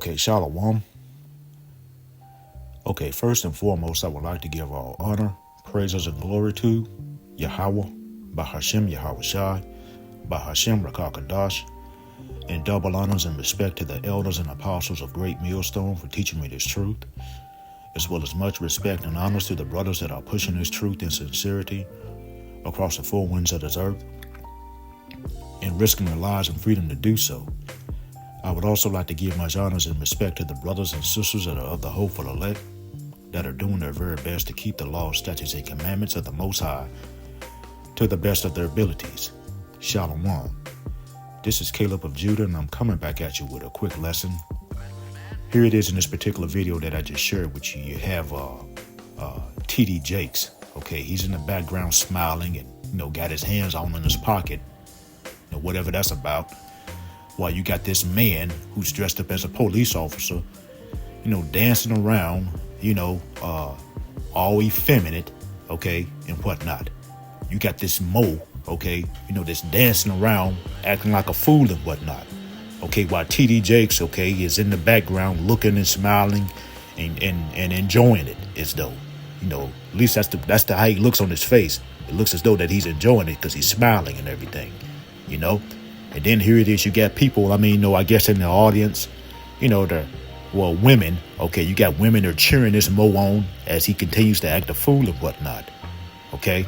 Okay, Shalom. Okay, first and foremost, I would like to give all honor, praises, and glory to Yahweh, Bahashem Yahweh Shai, Bahashem Rakakadash, and double honors and respect to the elders and apostles of Great Millstone for teaching me this truth, as well as much respect and honors to the brothers that are pushing this truth in sincerity across the four winds of this earth and risking their lives and freedom to do so. I would also like to give much honors and respect to the brothers and sisters that are of the hopeful elect that are doing their very best to keep the laws, statutes, and commandments of the Most High to the best of their abilities. Shalom. This is Caleb of Judah, and I'm coming back at you with a quick lesson. Here it is in this particular video that I just shared with you. You have T.D. Jakes. Okay, he's in the background smiling and, got his hands on in his pocket, whatever that's about. While you got this man who's dressed up as a police officer, dancing around, all effeminate, okay, and whatnot. You got this Mo, okay, that's dancing around, acting like a fool and whatnot. Okay, while T.D. Jakes, okay, is in the background looking and smiling and enjoying it as though, at least that's the how he looks on his face. It looks as though that he's enjoying it because he's smiling and everything, And then here it is, you got people, I guess in the audience, women, okay, you got women that are cheering this Mo on as he continues to act a fool and whatnot, okay?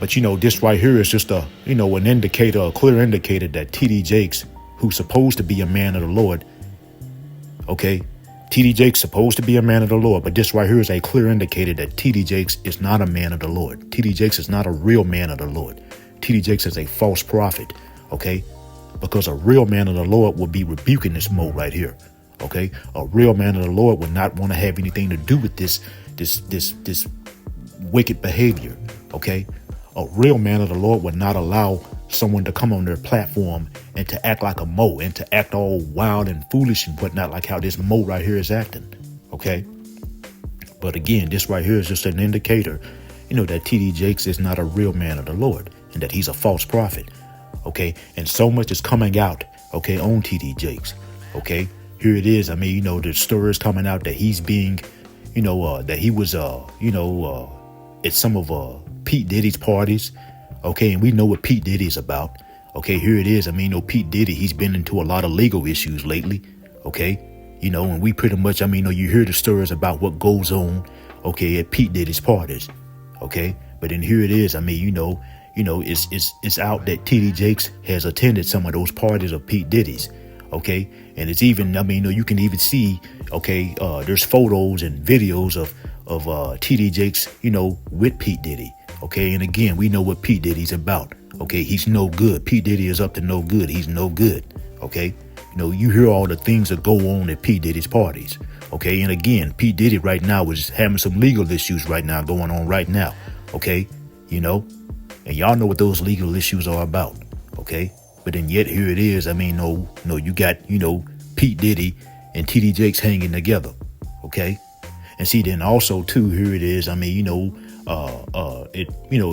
But, this right here is just an indicator, a clear indicator that T.D. Jakes, who's supposed to be a man of the Lord, okay? T.D. Jakes supposed to be a man of the Lord, but this right here is a clear indicator that T.D. Jakes is not a man of the Lord. T.D. Jakes is not a real man of the Lord. T.D. Jakes is a false prophet. Okay, because a real man of the Lord would be rebuking this Mo right here. Okay, a real man of the Lord would not want to have anything to do with this wicked behavior. Okay, a real man of the Lord would not allow someone to come on their platform and to act like a Mo and to act all wild and foolish and whatnot, like how this Mo right here is acting. Okay, but again, this right here is just an indicator, that T.D. Jakes is not a real man of the Lord and that he's a false prophet. Okay, and so much is coming out, okay, on T.D. Jakes. Okay, here it is. The story is coming out that he's being, that he was, at some of Pete Diddy's parties. Okay, and we know what Pete Diddy is about. Okay, here it is. Pete Diddy, he's been into a lot of legal issues lately. Okay, and we pretty much, you hear the stories about what goes on, okay, at Pete Diddy's parties. Okay, but then here it is. It's out that T.D. Jakes has attended some of those parties of Pete Diddy's, okay? And it's even, you can even see, okay, there's photos and videos of T.D. Jakes, with Pete Diddy, okay? And again, we know what Pete Diddy's about, okay? He's no good. Pete Diddy is up to no good. He's no good, okay? You hear all the things that go on at Pete Diddy's parties, okay? And again, Pete Diddy right now is having some legal issues right now going on right now, okay? And y'all know what those legal issues are about, okay? But then yet here it is. You got, Pete Diddy and T.D. Jakes hanging together, okay? And see, then also too, here it is. It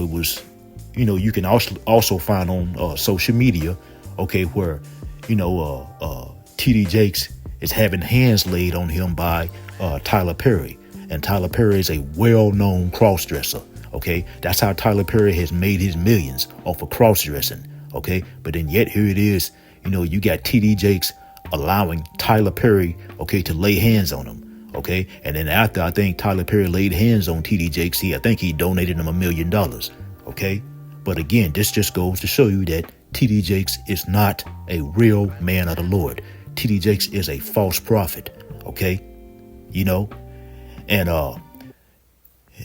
was, you can also find on social media, okay, where, T.D. Jakes is having hands laid on him by Tyler Perry, and Tyler Perry is a well-known cross-dresser. Okay, that's how Tyler Perry has made his millions off of cross-dressing. Okay, but then yet here it is, you got T.D. Jakes allowing Tyler Perry, okay, to lay hands on him. Okay, and then after I think Tyler Perry laid hands on T.D. Jakes, I think he donated him $1 million. Okay, but again, this just goes to show you that T.D. Jakes is not a real man of the Lord. T.D. Jakes is a false prophet. Okay,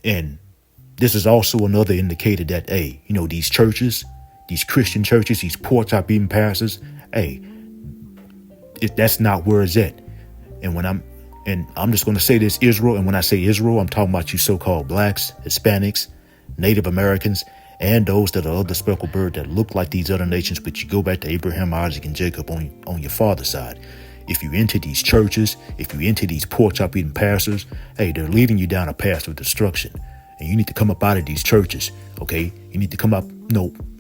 and this is also another indicator that, hey, these churches, these Christian churches, these pork chop eating pastors, hey, that's not where it's at. And I'm just going to say this, Israel. And when I say Israel, I'm talking about you so-called blacks, Hispanics, Native Americans, and those that are of the speckled bird that look like these other nations, but you go back to Abraham, Isaac, and Jacob on your father's side. If you enter these churches, if you enter these pork chop eating pastors, hey, they're leading you down a path of destruction. And you need to come up out of these churches, okay? You need to come up,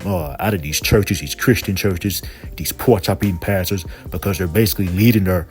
out of these churches, these Christian churches, these pork chop eating pastors, because they're basically leading their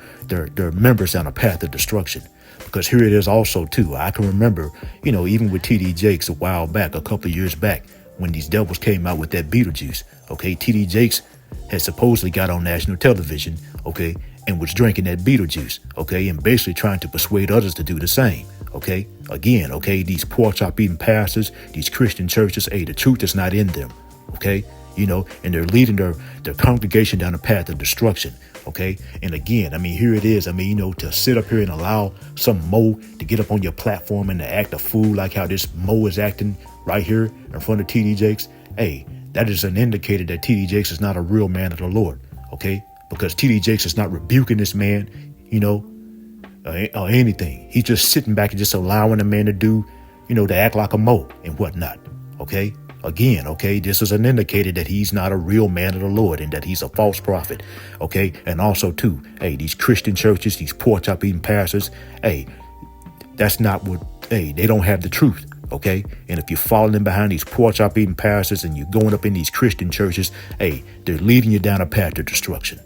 members down a path of destruction. Because here it is also, too. I can remember, even with TD Jakes a while back, a couple of years back, when these devils came out with that Beetlejuice, okay? TD Jakes had supposedly got on national television, okay, and was drinking that Beetlejuice, okay, and basically trying to persuade others to do the same, okay? Again, okay, these pork chop eating pastors, these Christian churches, the truth is not in them, okay? And they're leading their congregation down a path of destruction, okay? And again, here it is. To sit up here and allow some Mo to get up on your platform and to act a fool like how this Mo is acting right here in front of TD Jakes, that is an indicator that TD Jakes is not a real man of the Lord, okay? Because TD Jakes is not rebuking this man, or anything. He's just sitting back and just allowing the man to do, to act like a Mo and whatnot, okay? Again, okay, this is an indicator that he's not a real man of the Lord and that he's a false prophet, okay? And also, too, these Christian churches, these pork chop eating pastors, that's not what, they don't have the truth, okay? And if you're following behind these pork chop eating pastors and you're going up in these Christian churches, they're leading you down a path to destruction,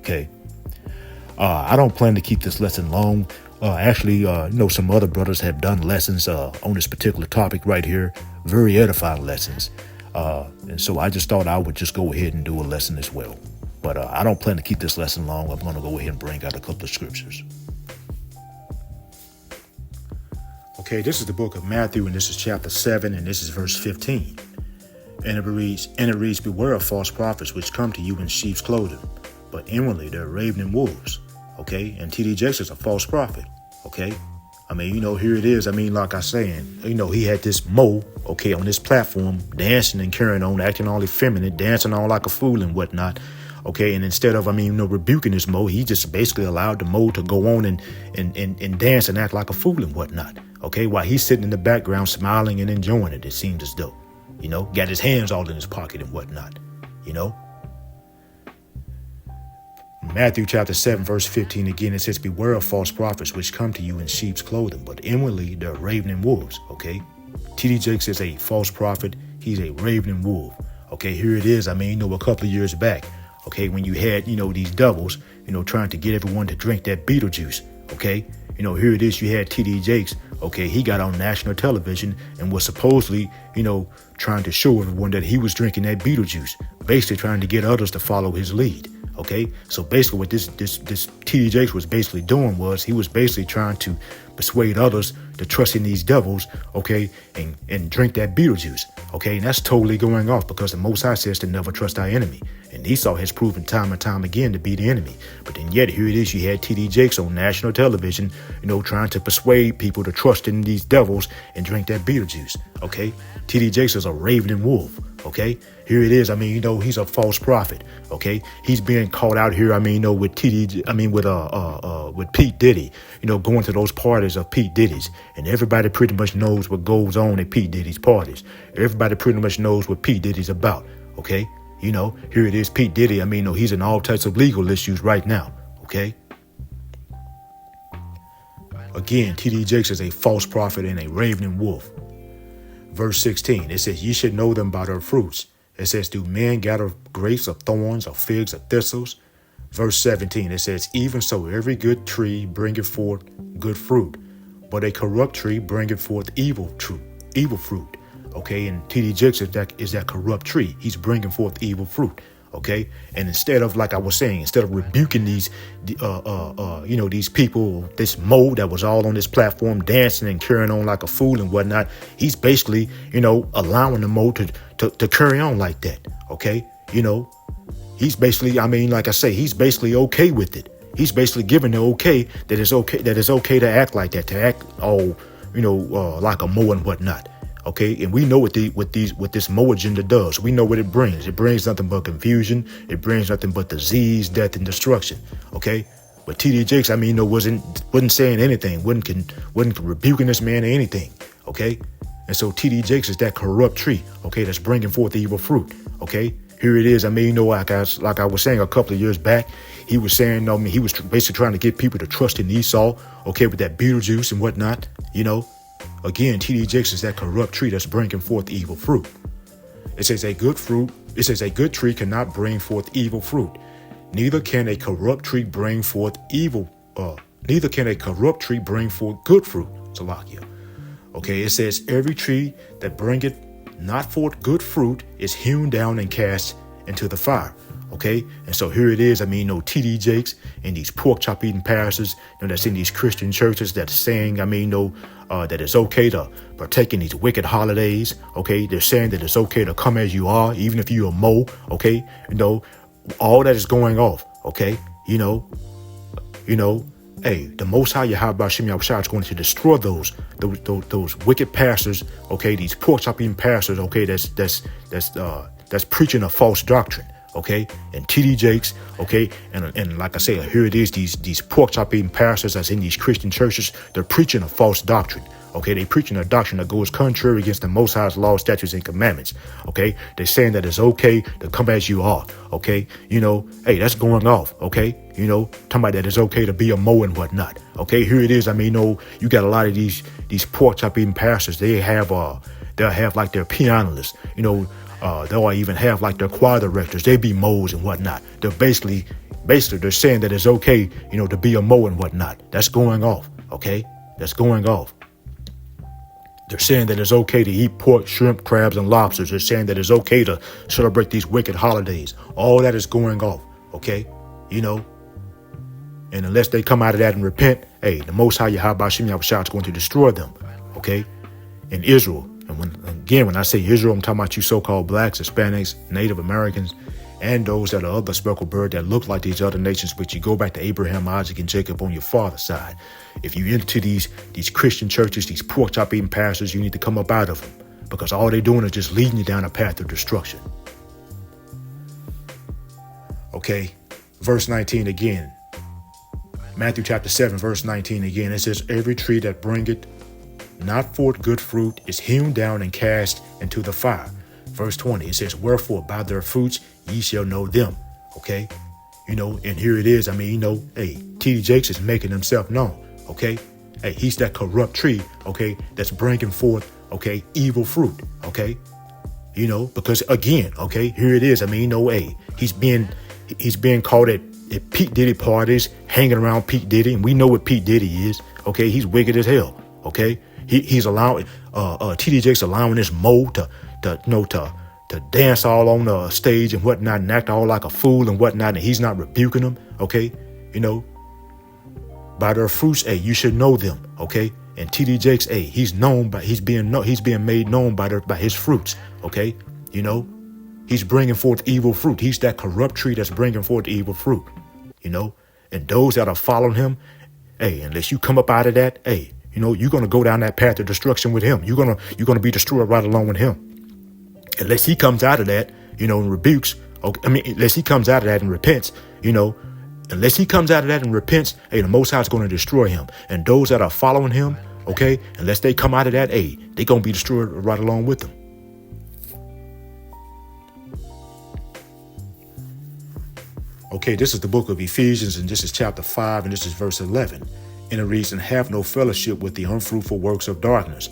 okay? I don't plan to keep this lesson long. Actually, some other brothers have done lessons on this particular topic right here, very edifying lessons. And so I just thought I would just go ahead and do a lesson as well. But I don't plan to keep this lesson long. I'm going to go ahead and bring out a couple of scriptures. Okay, this is the book of Matthew, and this is chapter 7, and this is verse 15. And it reads, "Beware of false prophets which come to you in sheep's clothing, but inwardly they're ravening wolves." Okay, and TD Jakes is a false prophet. Okay, here it is. Like I saying, he had this Mo, okay, on this platform, dancing and carrying on, acting all effeminate, dancing all like a fool and whatnot. Okay, and instead of, rebuking this Mo, he just basically allowed the Mo to go on and dance and act like a fool and whatnot. Okay, while he's sitting in the background smiling and enjoying it, it seems as though, got his hands all in his pocket and whatnot, Matthew chapter 7, verse 15, again, it says, "Beware of false prophets which come to you in sheep's clothing, but inwardly they're ravening wolves." Okay, TD Jakes is a false prophet. He's a ravening wolf. Okay, here it is. A couple of years back, okay, when you had, these devils, trying to get everyone to drink that Beetlejuice. Okay, here it is. You had TD Jakes. Okay, he got on national television and was supposedly, trying to show everyone that he was drinking that Beetlejuice, basically trying to get others to follow his lead. Okay, so basically what this TD Jakes was basically doing was he was basically trying to persuade others to trust in these devils, okay, and drink that Beetlejuice. Okay, and that's totally going off because the Most High says to never trust our enemy. And Esau has proven time and time again to be the enemy. But then yet here it is, you had TD Jakes on national television, trying to persuade people to trust in these devils and drink that Beetlejuice. Okay, TD Jakes is a ravening wolf. Okay, here it is. He's a false prophet. Okay, he's being caught out here. With with Pete Diddy. Going to those parties of Pete Diddy's, and everybody pretty much knows what goes on at Pete Diddy's parties. Everybody pretty much knows what Pete Diddy's about. Okay, here it is. Pete Diddy. He's in all types of legal issues right now. Okay. Again, TD Jakes is a false prophet and a ravening wolf. Verse 16, it says, "Ye should know them by their fruits." It says, "Do men gather grapes of thorns or figs of thistles?" Verse 17, it says, "Even so, every good tree bringeth forth good fruit, but a corrupt tree bringeth forth evil fruit. Okay, and TD Jakes is that corrupt tree. He's bringing forth evil fruit. Okay, and instead of, like I was saying, instead of rebuking these people, this Mo that was all on this platform dancing and carrying on like a fool and whatnot, he's basically, allowing the Mo to carry on like that. Okay, he's basically, like I say, he's basically okay with it. He's basically giving the okay that it's okay to act like that, to act all, like a Mo and whatnot. Okay, and we know what this Mo agenda does. We know what it brings. It brings nothing but confusion. It brings nothing but disease, death, and destruction. Okay, but TD Jakes, wasn't saying anything, wasn't rebuking this man or anything. Okay, and so TD Jakes is that corrupt tree. Okay, that's bringing forth evil fruit. Okay, here it is. Like I was saying a couple of years back, he was saying, he was basically trying to get people to trust in Esau. Okay, with that Beetlejuice and whatnot. Again, TD Jakes is that corrupt tree that's bringing forth evil fruit. It says a good tree cannot bring forth evil fruit. Neither can a corrupt tree bring forth neither can a corrupt tree bring forth good fruit. Salakia. Okay, it says every tree that bringeth not forth good fruit is hewn down and cast into the fire. Okay, and so here it is. TD Jakes and these pork chop eating pastors, that's in these Christian churches that's saying, that it's okay to partake in these wicked holidays. Okay, they're saying that it's okay to come as you are, even if you're a Mo. Okay, all that is going off. Okay, hey, the Most High Yahweh Shem Yahushua is going to destroy those wicked pastors. Okay, these pork chop eating pastors. Okay, that's preaching a false doctrine. Okay, and TD Jakes, okay, and like I say, here it is, these pork chop eating pastors that's in these Christian churches, they're preaching a false doctrine. Okay, they preaching a doctrine that goes contrary against the Most High's laws, statutes, and commandments. Okay, they're saying that it's okay to come as you are. Okay, hey, that's going off. Okay, talking about that it's okay to be a Mo and whatnot. Okay, here it is. You got a lot of these pork chop eating pastors. They'll have like their pianists. They'll even have like their choir directors. They be Mo's and whatnot. They're basically they're saying that it's okay, to be a Mo and whatnot. That's going off. Okay, that's going off. They're saying that it's okay to eat pork, shrimp, crabs, and lobsters. They're saying that it's okay to celebrate these wicked holidays. All that is going off. Okay, and unless they come out of that and repent, hey, the Most High Yahweh Shem Yahushua is going to destroy them. Okay, in Israel. And when I say Israel, I'm talking about you so-called blacks, Hispanics, Native Americans, and those that are other speckled bird that look like these other nations, but you go back to Abraham, Isaac, and Jacob on your father's side. If you into these Christian churches, these pork chop eating pastors, you need to come up out of them, because all they're doing is just leading you down a path of destruction. Okay, verse 19 again. Matthew chapter 7, verse 19 again. It says, every tree that bringeth not forth good fruit is hewn down and cast into the fire. Verse 20, it says, wherefore by their fruits ye shall know them. Okay, and here it is. Hey, TD Jakes is making himself known. Okay, hey, he's that corrupt tree. Okay, that's bringing forth, okay, evil fruit. Okay, because again, okay, here it is. Hey, he's being caught at Pete Diddy parties, hanging around Pete Diddy, and we know what Pete Diddy is. Okay, he's wicked as hell. Okay, he's allowing TD Jakes allowing this Mo to dance all on the stage and whatnot and act all like a fool and whatnot, and he's not rebuking them. Okay, by their fruits, hey, you should know them. Okay, and TD Jakes, hey, he's being made known by his fruits. Okay, he's bringing forth evil fruit. He's that corrupt tree that's bringing forth evil fruit. And those that are following him, hey, unless you come up out of that, hey, you're going to go down that path of destruction with him. You're going to be destroyed right along with him. Unless he comes out of that, and rebukes. Unless he comes out of that and repents, unless he comes out of that and repents, hey, the Most High is going to destroy him. And those that are following him, okay, unless they come out of that, hey, they're going to be destroyed right along with them. Okay, this is the book of Ephesians, and this is chapter 5, and this is verse 11. And it reads, and have no fellowship with the unfruitful works of darkness,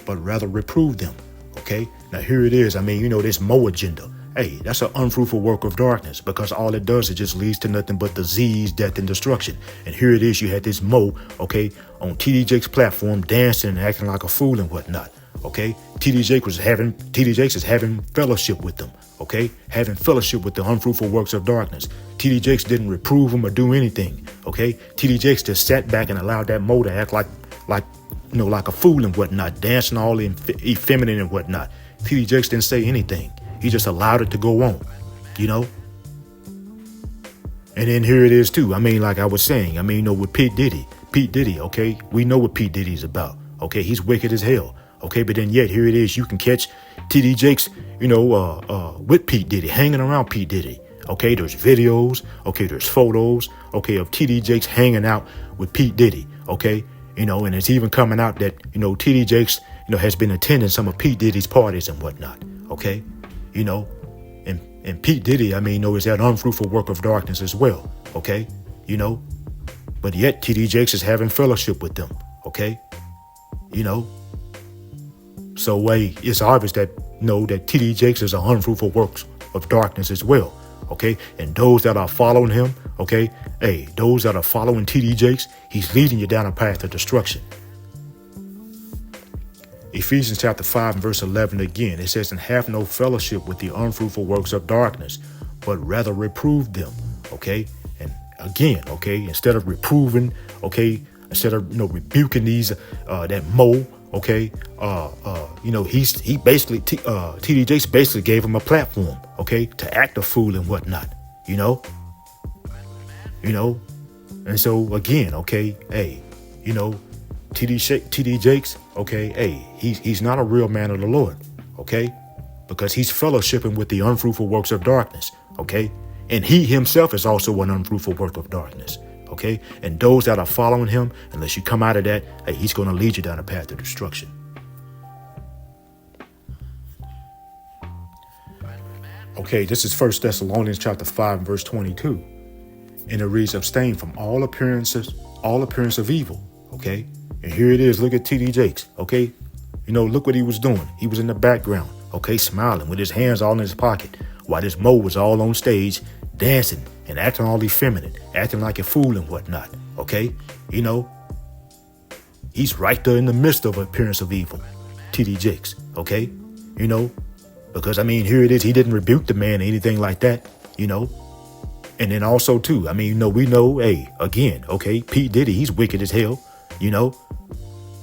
but rather reprove them. Okay, now here it is. This Mo agenda. Hey, that's an unfruitful work of darkness, because all it does is just leads to nothing but disease, death, and destruction. And here it is. You had this Mo, okay, on TD Jakes' platform, dancing and acting like a fool and whatnot. Okay, TD Jakes is having fellowship with them. Okay, having fellowship with the unfruitful works of darkness. TD Jakes didn't reprove him or do anything. Okay, TD Jakes just sat back and allowed that Mo to act like a fool and whatnot, dancing all effeminate and whatnot. TD Jakes didn't say anything. He just allowed it to go on, And then here it is too. Like I was saying, with Pete Diddy, okay, we know what Pete Diddy's about. Okay, he's wicked as hell. Okay, but then yet here it is. You can catch TD Jakes, with Pete Diddy, hanging around Pete Diddy. Okay, there's videos. Okay, there's photos. Okay, of TD Jakes hanging out with Pete Diddy. Okay, and it's even coming out that TD Jakes, has been attending some of Pete Diddy's parties and whatnot. Okay, and Pete Diddy, is that unfruitful work of darkness as well. Okay, but yet TD Jakes is having fellowship with them. Okay, So it's obvious that that TD Jakes is an unfruitful works of darkness as well. Okay, and those that are following him, okay, those that are following TD Jakes, he's leading you down a path of destruction. Ephesians chapter 5 and verse 11 again, it says, and have no fellowship with the unfruitful works of darkness, but rather reprove them. Okay, and again, okay, instead of reproving, okay, instead of rebuking these that Mo, okay, he basically TD Jakes basically gave him a platform, okay, to act a fool and whatnot, and so again, okay, TD Jakes, okay, he's not a real man of the Lord, okay, because he's fellowshipping with the unfruitful works of darkness, okay, and he himself is also an unfruitful work of darkness, okay, and those that are following him, unless you come out of that, he's going to lead you down a path of destruction. Okay, this is 1 Thessalonians chapter 5 and verse 22, and it reads, abstain from all appearance of evil, okay. And here it is. Look at TD Jakes. OK, look what he was doing. He was in the background. OK, smiling with his hands all in his pocket while this Mo was all on stage dancing and acting all effeminate, acting like a fool and whatnot. OK, he's right there in the midst of appearance of evil. TD Jakes. OK, because here it is. He didn't rebuke the man or anything like that, And then also, too, we know, again, OK, Pete Diddy, he's wicked as hell.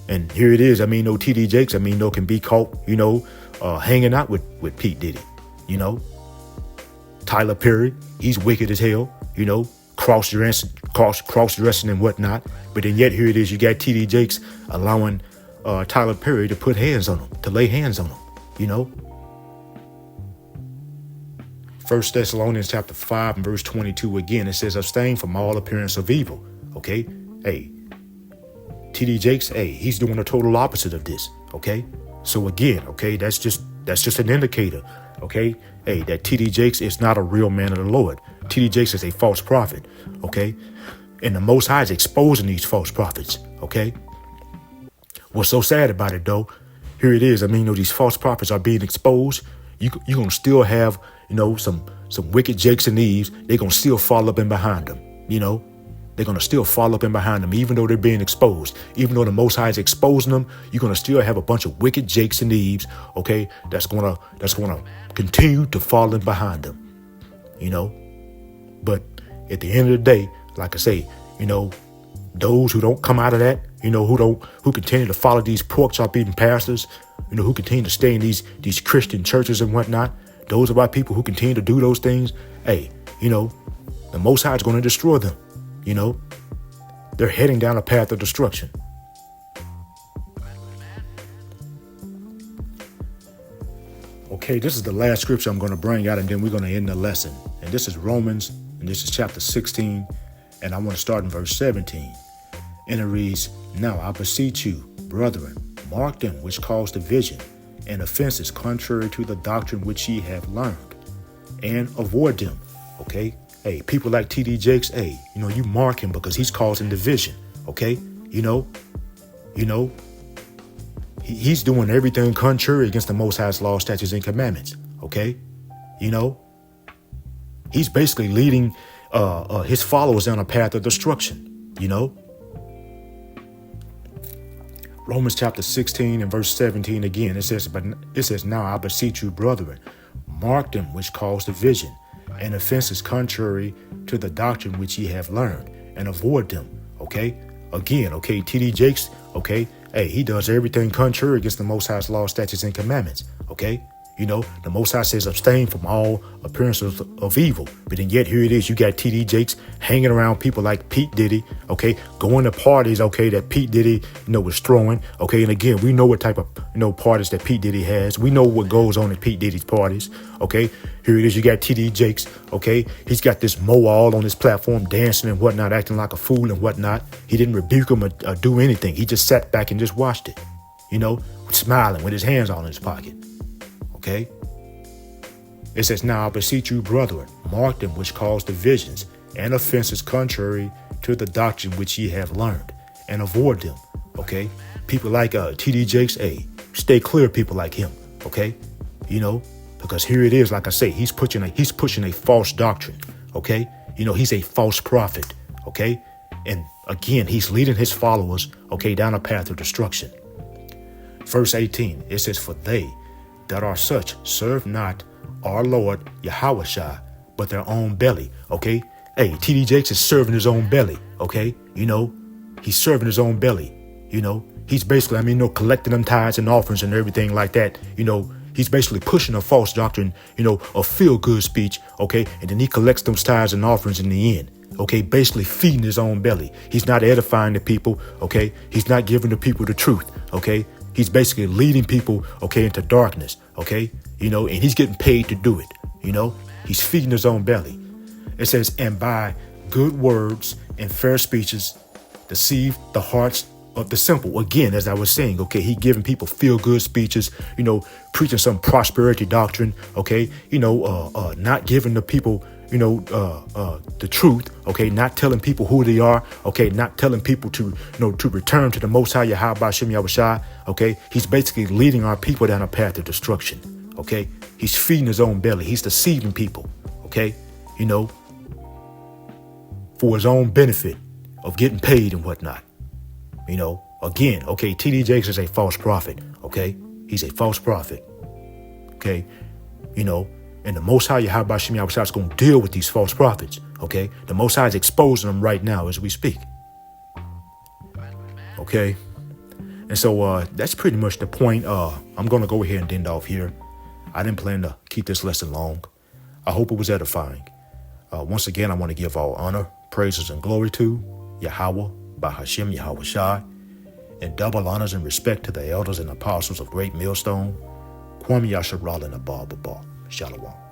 And here it is. TD Jakes, can be caught, hanging out with Pete Diddy, Tyler Perry, he's wicked as hell, cross-dressing and whatnot. But then yet here it is. You got TD Jakes allowing Tyler Perry to put hands on him, to lay hands on him, 1 Thessalonians chapter 5 and verse 22 again, it says, abstain from all appearance of evil. Okay, TD Jakes, he's doing the total opposite of this. Okay, so again, okay, that's just an indicator. Okay, that TD Jakes is not a real man of the Lord. TD Jakes is a false prophet. Okay, and the Most High is exposing these false prophets. Okay, what's so sad about it though? Here it is. These false prophets are being exposed. You're gonna still have some wicked Jakes and Eves. They're gonna still fall up in behind them. They're going to still fall up in behind them, even though they're being exposed. Even though the Most High is exposing them, you're going to still have a bunch of wicked Jakes and Eves, okay, that's going to continue to fall in behind them, But at the end of the day, like I say, those who don't come out of that, who continue to follow these pork chop eating pastors, who continue to stay in these Christian churches and whatnot, those are our people who continue to do those things. The Most High is going to destroy them. They're heading down a path of destruction. Okay, this is the last scripture I'm going to bring out, and then we're going to end the lesson. And this is Romans, and this is chapter 16, and I want to start in verse 17. And it reads, now I beseech you, brethren, mark them which cause division and offenses contrary to the doctrine which ye have learned, and avoid them. Okay? People like TD Jakes, you mark him because he's causing division. Okay, he's doing everything contrary against the Most High's law, statutes, and commandments. Okay, he's basically leading his followers down a path of destruction. Romans chapter 16 and verse 17 again, it says, now I beseech you, brethren, mark them which cause division and offenses contrary to the doctrine which ye have learned, and avoid them. Okay, again, okay, TD Jakes, okay, he does everything contrary against the Most High's law, statutes, and commandments. Okay, the Most High says abstain from all appearances of evil. But then yet here it is. You got TD Jakes hanging around people like Pete Diddy, okay, going to parties, okay, that Pete Diddy, was throwing. Okay, and again, we know what type of, parties that Pete Diddy has. We know what goes on at Pete Diddy's parties. Okay, here it is. You got TD Jakes, okay, he's got this Mo all on his platform dancing and whatnot, acting like a fool and whatnot. He didn't rebuke him or do anything. He just sat back and just watched it, smiling with his hands all in his pocket. Okay, it says, now I beseech you, brethren, mark them which cause divisions and offenses contrary to the doctrine which ye have learned, and avoid them. Okay, people like TD Jakes, stay clear of people like him. Okay, because here it is. Like I say, he's pushing a false doctrine. Okay, he's a false prophet. Okay, and again, he's leading his followers, okay, down a path of destruction. Verse 18, it says, "For they that are such serve not our Lord Yahushua, but their own belly." Okay, hey, T.D. Jakes is serving his own belly. Okay, he's serving his own belly. He's basically, collecting them tithes and offerings and everything like that. He's basically pushing a false doctrine, a feel-good speech, okay? And then he collects those tithes and offerings in the end, okay? Basically feeding his own belly. He's not edifying the people, okay? He's not giving the people the truth, okay? He's basically leading people, okay, into darkness, okay? And he's getting paid to do it, He's feeding his own belly. It says, "And by good words and fair speeches deceive the hearts of the simple." Again, as I was saying, okay, he giving people feel-good speeches, preaching some prosperity doctrine, okay, not giving the people, the truth, okay, not telling people who they are, okay, not telling people to, to return to the Most High Yahweh Shem Yahushua, okay. He's basically leading our people down a path of destruction, okay. He's feeding his own belly. He's deceiving people, okay, for his own benefit of getting paid and whatnot. Again, okay, T.D. Jakes is a false prophet, okay? He's a false prophet, okay? And the Most High Yahweh Shem Yahushua is going to deal with these false prophets, okay? The Most High is exposing them right now as we speak, okay? And so that's pretty much the point. I'm going to go ahead and end off here. I didn't plan to keep this lesson long. I hope it was edifying. Once again, I want to give all honor, praises, and glory to Yahweh, Bahashem Yahushua, and double honors and respect to the elders and apostles of Great Millstone, Kwame Yasharal and Abba Baba. Shalom.